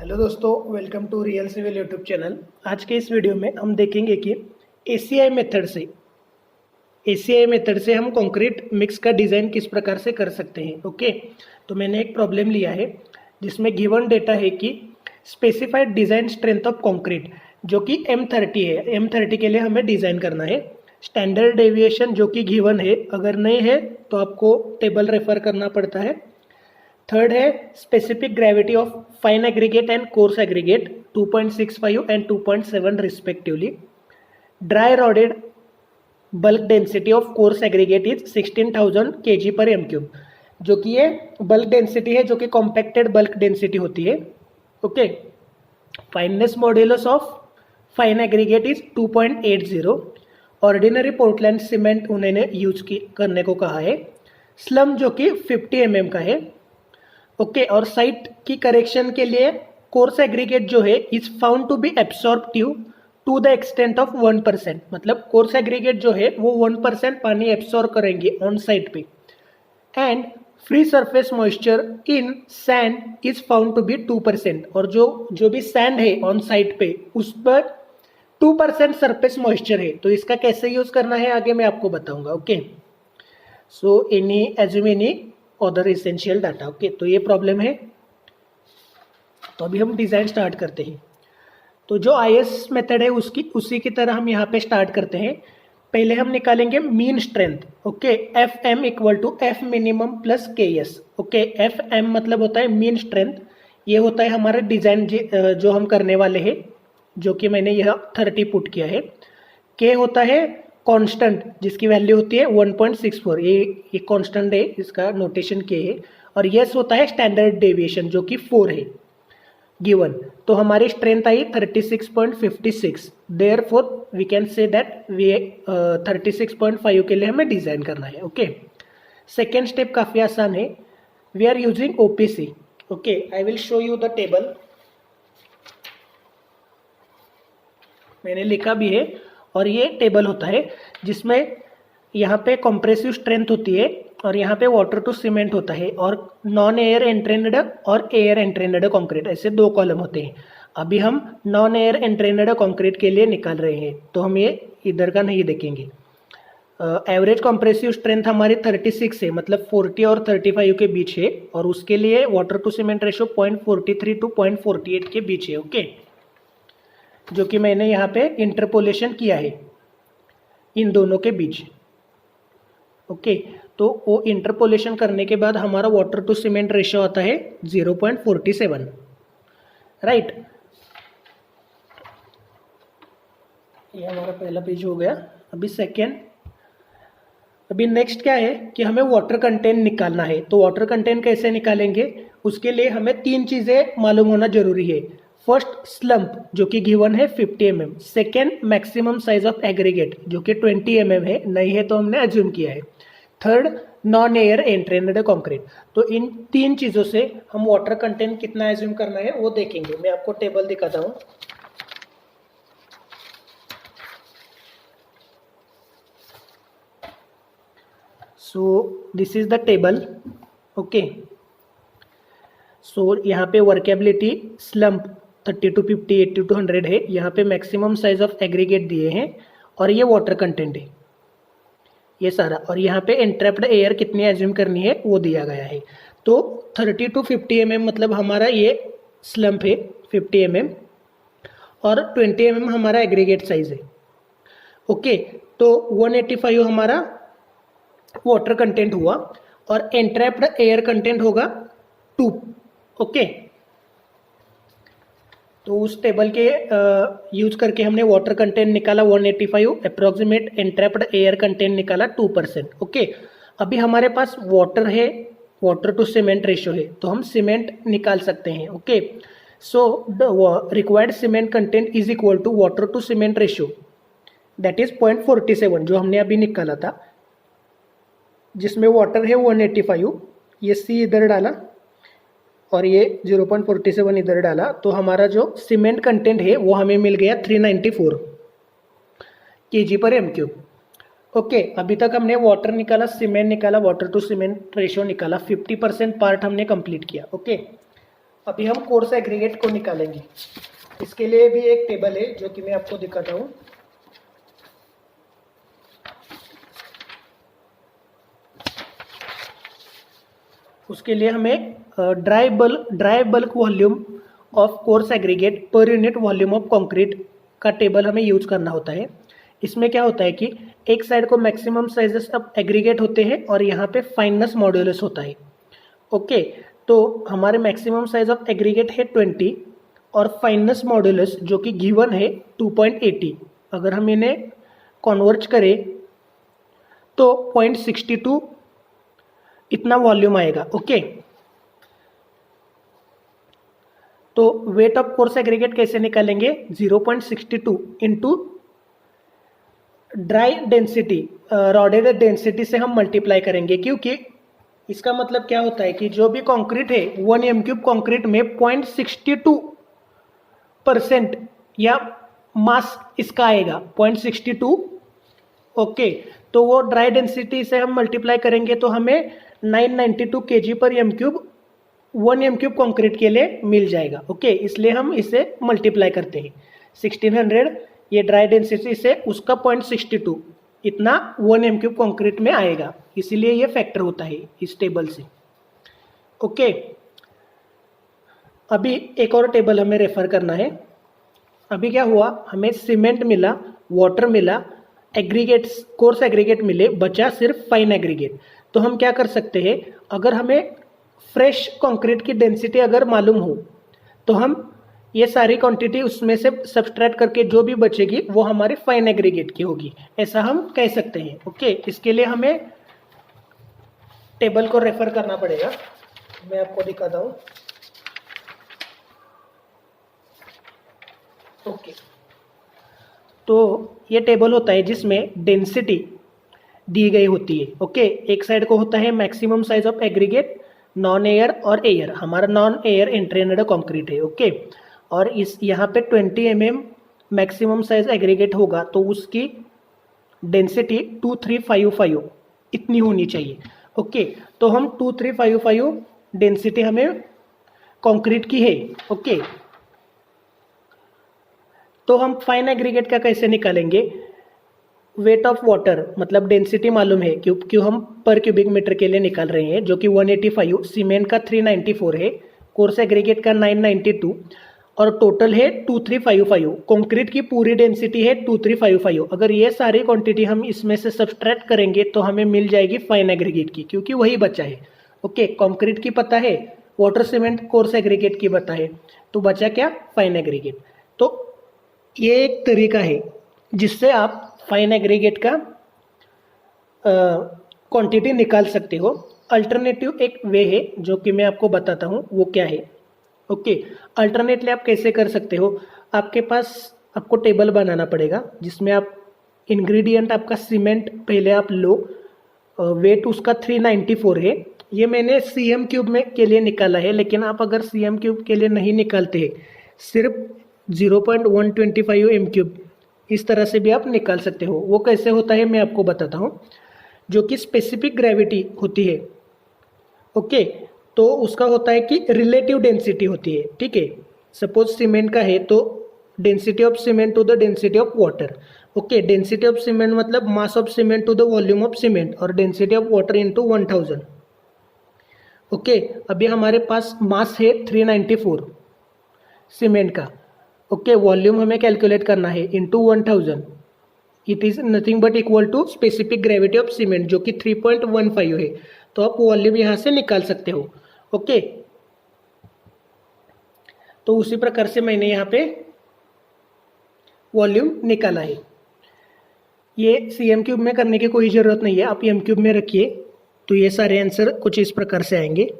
Hello दोस्तों, welcome to real civil YouTube channel. आज के इस वीडियो में हम देखेंगे कि एसीआई मेथड से हम कंक्रीट मिक्स का डिज़ाइन किस प्रकार से कर सकते हैं। ओके, तो मैंने एक प्रॉब्लम लिया है जिसमें गिवन डेटा है कि specified design strength of concrete जो कि M30 है। M30 के लिए हमें डिज़ाइन करना है। स्टैंडर्ड डेविएशन जो कि गिवन है, अगर नहीं है तो आपको टेबल रेफर करना पड़ता है। थर्ड है specific gravity of fine aggregate and coarse aggregate 2.65 and 2.7 respectively. Dry rodded bulk density of coarse aggregate is 16,000 kg पर m3, जो कि ये बल्क डेंसिटी है, जो कि कॉम्पैक्टेड बल्क डेंसिटी होती है। Okay, fineness modulus of fine aggregate is 2.80। Ordinary Portland cement उन्होंने यूज करने को कहा है। स्लम जो कि 50 mm का है। ओके, और साइट की करेक्शन के लिए कोर्स एग्रीगेट जो है is found to be absorptive to the extent of 1%, मतलब कोर्स एग्रीगेट जो है वो 1% पानी एब्सॉर्ब करेंगे ऑन साइट पे। And free surface moisture in sand is found to be 2%, और जो भी सैंड है ऑन साइट पे उस पर 2% सरफेस मॉइस्चर है। तो इसका कैसे यूज करना है आगे मैं आपको बताऊंगा। Okay, so assume any other essential data. Okay, तो ये प्रॉब्लम है। तो अभी हम डिज़ाइन स्टार्ट करते हैं। तो जो आईएस मेथड है उसी की तरह हम यहाँ पे स्टार्ट करते हैं। पहले हम निकालेंगे mean strength. Okay, F M equal to F minimum plus K S. Okay, F M मतलब होता है मीन स्ट्रेंथ। ये होता है हमारा डिज़ाइन जो हम करने वाले हैं, जो कि मैंने यह 30 पुट किया है। के होता है कांस्टेंट जिसकी वैल्यू होती है 1.64। ये कांस्टेंट है, इसका नोटेशन के है। और यस होता है स्टैंडर्ड डेविएशन जो कि 4 है गिवन। तो हमारी स्ट्रेंथ आई 36.56। Therefore we can say that we 36.5 के लिए हमें डिजाइन करना है। ओके, सेकेंड स्टेप काफी आसान है। We are using OPC. Okay, I will show you the table. मैंने लिखा भी है, और ये टेबल होता है जिसमें यहाँ पे कंप्रेसिव स्ट्रेंथ होती है और यहाँ पे वाटर टू सीमेंट होता है, और नॉन एयर एंट्रेन्ड और एयर एंट्रेन्ड कंक्रीट, ऐसे 2 कॉलम होते हैं। अभी हम नॉन एयर एंट्रेन्ड कंक्रीट के लिए निकाल रहे हैं, तो हम ये इधर का नहीं देखेंगे। एवरेज कंप्रेसिव स्ट्रेंथ हमारी 36 है, मतलब 40 और 35 के बीच है, और उसके लिए water to cement ratio 0.43 to 0.48 के बीच है। ओके, जो कि मैंने यहाँ पे इंटरपोलेशन किया है इन दोनों के बीच। ओके, तो वो इंटरपोलेशन करने के बाद हमारा वाटर टू सीमेंट रेशियो आता है 0.47। राइट, ये हमारा पहला पेज हो गया। अभी नेक्स्ट क्या है कि हमें वाटर कंटेंट निकालना है। तो वाटर कंटेंट कैसे निकालेंगे, उसके लिए हमें 3 चीज़ें मालूम होना जरूरी है। फर्स्ट, स्लम्प जो कि गिवन है 50 mm। Second, maximum size of aggregate जो कि 20 mm है, नहीं है तो हमने अज्यूम किया है। Third, non air entrained concrete. तो इन 3 चीज़ों से हम वाटर कंटेंट कितना एज्यूम करना है वो देखेंगे। मैं आपको टेबल दिखाता हूँ। So this is the table. Okay, so यहाँ पे वर्केबिलिटी स्लम्प 30 to 50, 80 to 100 है। यहाँ पे मैक्सिमम साइज ऑफ एग्रीगेट दिए हैं, और ये वाटर कंटेंट है ये सारा। और यहाँ पे एंट्रैप्ड एयर कितनी एज्यूम करनी है वो दिया गया है। तो 30 to 50 mm मतलब हमारा ये स्लम्प है 50 mm, और 20 mm हमारा एग्रीगेट साइज है। ओके, तो 185 हमारा वाटर कंटेंट हुआ, और एंट्रैप्ड एयर कंटेंट होगा 2। ओके, तो उस टेबल के यूज करके हमने वाटर कंटेंट निकाला 185, अप्रोक्सीमेट एंट्रैप्ड एयर कंटेंट निकाला 2%। ओके, अभी हमारे पास वाटर है, वाटर टू सीमेंट रेशियो है, तो हम सीमेंट निकाल सकते हैं। Okay, so the required cement content is equal to water to cement ratio, that is 0.47 जो हमने अभी निकाला था, जिसमें वाटर है 185, ये सी इधर डाला और ये 0.47 इधर डाला, तो हमारा जो सीमेंट कंटेंट है वो हमें मिल गया 394 kg पर m3। ओके, अभी तक हमने वाटर निकाला, सीमेंट निकाला, वाटर टू सीमेंट रेशियो निकाला, 50% पार्ट हमने कंप्लीट किया। ओके, अभी हम कोर्स एग्रीगेट को निकालेंगे। इसके लिए भी एक टेबल है जो कि मैं आपको दिखाता हूँ। उसके लिए हमें dry bulk volume of coarse aggregate per unit volume of concrete का टेबल हमें यूज करना होता है। इसमें क्या होता है कि एक साइड को मैक्सिमम साइजेस ऑफ एग्रीगेट होते हैं और यहाँ पे फाइननेस मॉड्यूलस होता है। ओके, तो हमारे मैक्सिमम साइज ऑफ एग्रीगेट है 20 और फाइननेस मॉड्यूलस जो कि गिवन है 2.80। अगर हम इन्हें कन्वर्ट करें तो 0.62 इतना वॉल्यूम आएगा। ओके, तो वेट ऑफ कोर्स एग्रीगेट कैसे निकालेंगे? 0.62 into dry density, rodded density से हम मल्टीप्लाई करेंगे, क्योंकि इसका मतलब क्या होता है कि जो भी कंक्रीट है 1 m³ कंक्रीट में 0.62% या मास इसका आएगा 0.62। ओके, तो वो ड्राई डेंसिटी से हम मल्टीप्लाई करेंगे तो हमें 992 kg पर m³ 1 m³ कंक्रीट के लिए मिल जाएगा। ओके, इसलिए हम इसे मल्टीप्लाई करते हैं 1600 ये ड्राई डेंसिटी से उसका 0.62 इतना 1 m³ कंक्रीट में आएगा, इसीलिए ये फैक्टर होता है इस टेबल से। ओके, अभी एक और टेबल हमें रेफर करना है। अभी क्या हुआ, हमें सीमेंट मिला, वाटर मिला, एग्रीगेट्स कोर्स एग्रीगेट मिले, बचा सिर्फ फाइन एग्रीगेट। तो हम क्या कर सकते हैं, अगर हमें फ्रेश कंक्रीट की डेंसिटी अगर मालूम हो तो हम ये सारी क्वांटिटी उसमें से सब्सट्रैक्ट करके जो भी बचेगी वो हमारे फाइन एग्रीगेट की होगी, ऐसा हम कह सकते हैं। ओके, इसके लिए हमें टेबल को रेफर करना पड़ेगा, मैं आपको दिखाता हूँ। ओके, तो ये टेबल होता है जिसमें डेंसिटी दी गई होती है। ओके, एक साइड को होता है maximum size of aggregate, non air और एयर। हमारा नॉन एयर इंट्रेनेड कंक्रीट है। ओके, और इस यहाँ पे 20 mm मैक्सिमम साइज एग्रीगेट होगा तो उसकी डेंसिटी 2355 इतनी होनी चाहिए। ओके, तो हम 2355 डेंसिटी हमें कंक्रीट की है। ओके, तो हम फाइन एग्रीगेट का कैसे निकालेंगे? वेट ऑफ वाटर मतलब डेंसिटी मालूम है, क्यों हम पर क्यूबिक मीटर के लिए निकाल रहे हैं, जो कि 185, सीमेंट का 394 है, कोर्स एग्रीगेट का 992 और टोटल है 2355। कंक्रीट की पूरी डेंसिटी है 2355। अगर ये सारी क्वांटिटी हम इसमें से सब्सट्रैक्ट करेंगे तो हमें मिल जाएगी फाइन एग्रीगेट की, क्योंकि वही बचा है। ओके, कंक्रीट की पता है, वाटर सीमेंट कोर्स एग्रीगेट की पता है, तो बचा क्या? Fine aggregate. तो ये एक तरीका है जिससे आप फाइन एग्रीगेट का क्वांटिटी निकाल सकते हो। अल्टरनेटिव एक वे है जो कि मैं आपको बताता हूँ, वो क्या है। ओके, अल्टरनेटली आप कैसे कर सकते हो? आपके पास आपको टेबल बनाना पड़ेगा जिसमें आप इंग्रेडिएंट आपका सीमेंट पहले आप लो, वेट उसका 394 है। ये मैंने cm³ में के लिए निकाला है, लेकिन आप अगर cm³ के लिए नहीं निकालते, सिर्फ 0.125 m³ इस तरह से भी आप निकाल सकते हो। वो कैसे होता है मैं आपको बताता हूँ, जो कि स्पेसिफिक ग्रेविटी होती है। ओके, तो उसका होता है कि रिलेटिव डेंसिटी होती है। ठीक है, सपोज सीमेंट का है तो density of cement to the density of water. Okay, density of cement मतलब mass of cement to the volume of cement और density of water into 1000। Okay, अभी हमारे पास मास है 394 सीमेंट का। ओके, वॉल्यूम हमें कैलकुलेट करना है into 1000। It is nothing but equal to specific gravity of cement जो कि 3.15 है। तो आप वॉल्यूम यहाँ से निकाल सकते हो। ओके, तो उसी प्रकार से मैंने यहाँ पे वॉल्यूम निकाला है। ये cm³ में करने की कोई ज़रूरत नहीं है, आप m³ में रखिए तो ये सारे आंसर कुछ इस प्रकार से आएंगे।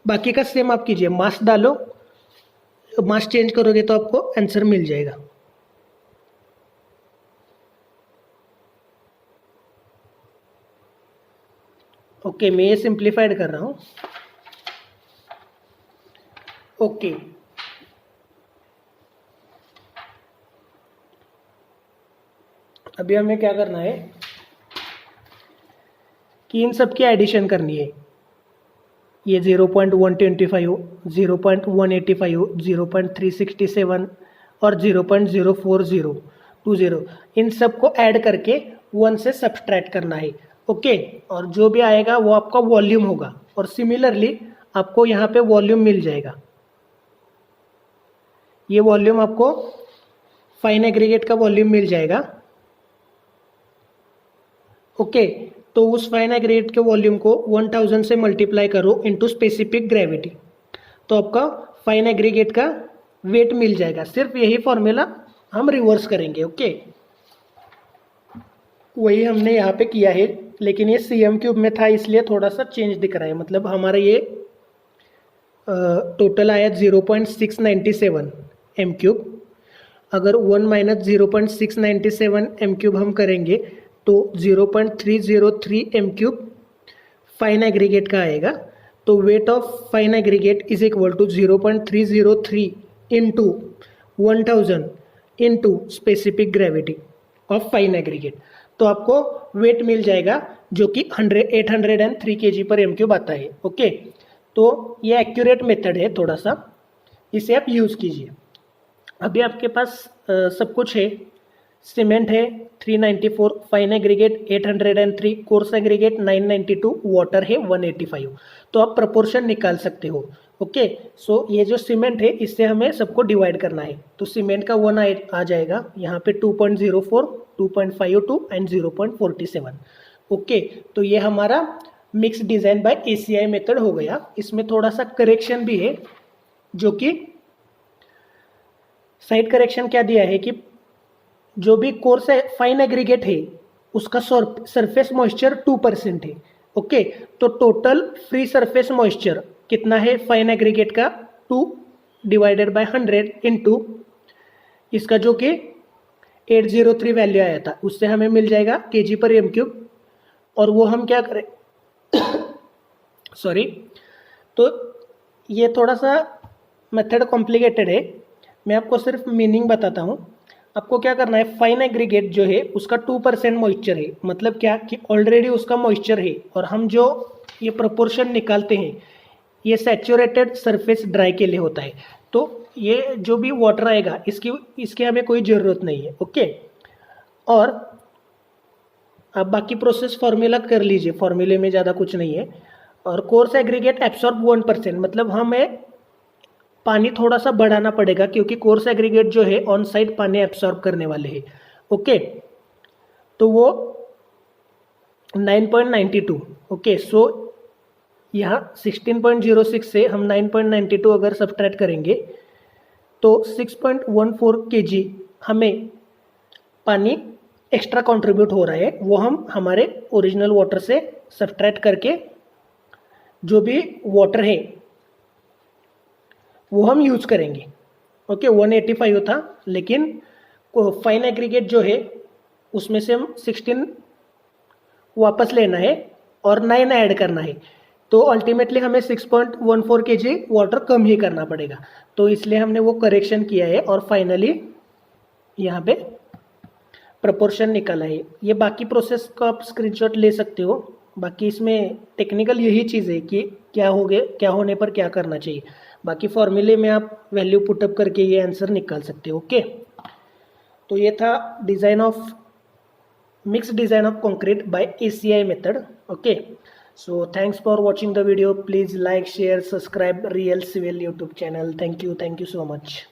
बाकी का सेम आप कीजिए, मास डालो, मास चेंज करोगे तो आपको आंसर मिल जाएगा। ओके, मैं ये सिंप्लीफाइड कर रहा हूँ। ओके, अभी हमें क्या करना है कि इन सब की एडिशन करनी है। ये 0.125 हो, 0.185 हो, 0.367 और 0.04020, इन सब को ऐड करके 1 से सब्सट्रैक्ट करना है। ओके, और जो भी आएगा वो आपका वॉल्यूम होगा, और सिमिलरली आपको यहाँ पे वॉल्यूम मिल जाएगा। ये वॉल्यूम आपको फाइन एग्रीगेट का वॉल्यूम मिल जाएगा। ओके, तो उस फाइन एग्रीगेट के वॉल्यूम को 1000 से मल्टीप्लाई करो इनटू स्पेसिफिक ग्रेविटी, तो आपका फाइन एग्रीगेट का वेट मिल जाएगा। सिर्फ यही फॉर्मूला हम रिवर्स करेंगे। ओके, वही हमने यहाँ पे किया है, लेकिन ये CM क्यूब में था इसलिए थोड़ा सा चेंज दिख रहा है। मतलब हमारा ये टोटल आया 0.697 m क्यूब। अगर 1 माइनस 0.697 m क्यूब हम करेंगे तो 0.303 m क्यूब फाइन एग्रीगेट का आएगा। तो weight of fine aggregate is equal to 0.303 into 1000 into specific gravity of fine aggregate. तो आपको वेट मिल जाएगा जो कि 803 kg पर m क्यूब आता है। ओके, तो ये एक्यूरेट मेथड है, थोड़ा सा इसे आप यूज़ कीजिए। अभी आपके पास सब कुछ है। सीमेंट है 394, fine aggregate 803, coarse aggregate 992, water है 185। तो आप प्रपोर्शन निकाल सकते हो। ओके, सो ये जो सीमेंट है इससे हमें सबको डिवाइड करना है। तो सीमेंट का 1 आ जाएगा यहाँ पे 2.04, 2.52 एंड 0.47। ओके, तो ये हमारा mix design by ACI method हो गया। इसमें थोड़ा सा करेक्शन भी है, जो कि साइड करेक्शन क्या दिया है कि जो भी कोर्स फाइन एग्रीगेट है उसका सरफेस मॉइस्चर 2% है। ओके, तो टोटल फ्री सरफेस मॉइस्चर कितना है फाइन एग्रीगेट का 2 डिवाइडेड बाय 100 इंटू इसका जो कि 803 वैल्यू आया था, उससे हमें मिल जाएगा kg पर m क्यूब। और वो हम क्या करें सॉरी, तो ये थोड़ा सा मेथड कॉम्प्लिकेटेड है, मैं आपको सिर्फ मीनिंग बताता हूँ। आपको क्या करना है, फाइन एग्रीगेट जो है उसका 2% मॉइस्चर है। मतलब क्या कि ऑलरेडी उसका मॉइस्चर है, और हम जो ये प्रोपोर्शन निकालते हैं ये सैचुरेटेड सरफेस ड्राई के लिए होता है। तो ये जो भी वाटर आएगा इसकी हमें कोई ज़रूरत नहीं है। ओके, और अब बाकी प्रोसेस फॉर्मूला कर लीजिए, फॉर्मूले में ज़्यादा कुछ नहीं है। और कोर्स एग्रीगेट एब्सॉर्ब 1%, मतलब हमें पानी थोड़ा सा बढ़ाना पड़ेगा क्योंकि कोर्स एग्रीगेट जो है ऑन साइड पानी एब्सॉर्ब करने वाले हैं। ओके, तो वो 9.92। ओके, सो यहाँ 16.06 से हम 9.92 अगर सब्ट्रैक्ट करेंगे तो 6.14 kg हमें पानी एक्स्ट्रा कंट्रीब्यूट हो रहा है। वो हम हमारे ओरिजिनल वाटर से सब्ट्रैक्ट करके जो भी वाटर है वो हम यूज करेंगे। ओके, 185 था, लेकिन फाइन एग्रीगेट जो है उसमें से हम 16 वापस लेना है और 9 ऐड करना है। तो अल्टीमेटली हमें 6.14 kg वाटर कम ही करना पड़ेगा। तो इसलिए हमने वो करेक्शन किया है और फाइनली यहाँ पे प्रपोर्शन निकाला है। ये बाकी प्रोसेस को आप स्क्रीनशॉट ले सकते हो। बाकी इसमें टेक्निकल यही चीज़ है कि क्या होने पर क्या करना चाहिए। बाकी फॉर्मूले में आप वैल्यू पुटअप करके ये आंसर निकाल सकते हो। ओके, तो ये था mix design of concrete by ACI method. Okay, so thanks for watching the video. Please like, share, subscribe Real Civil YouTube channel. Thank you so much.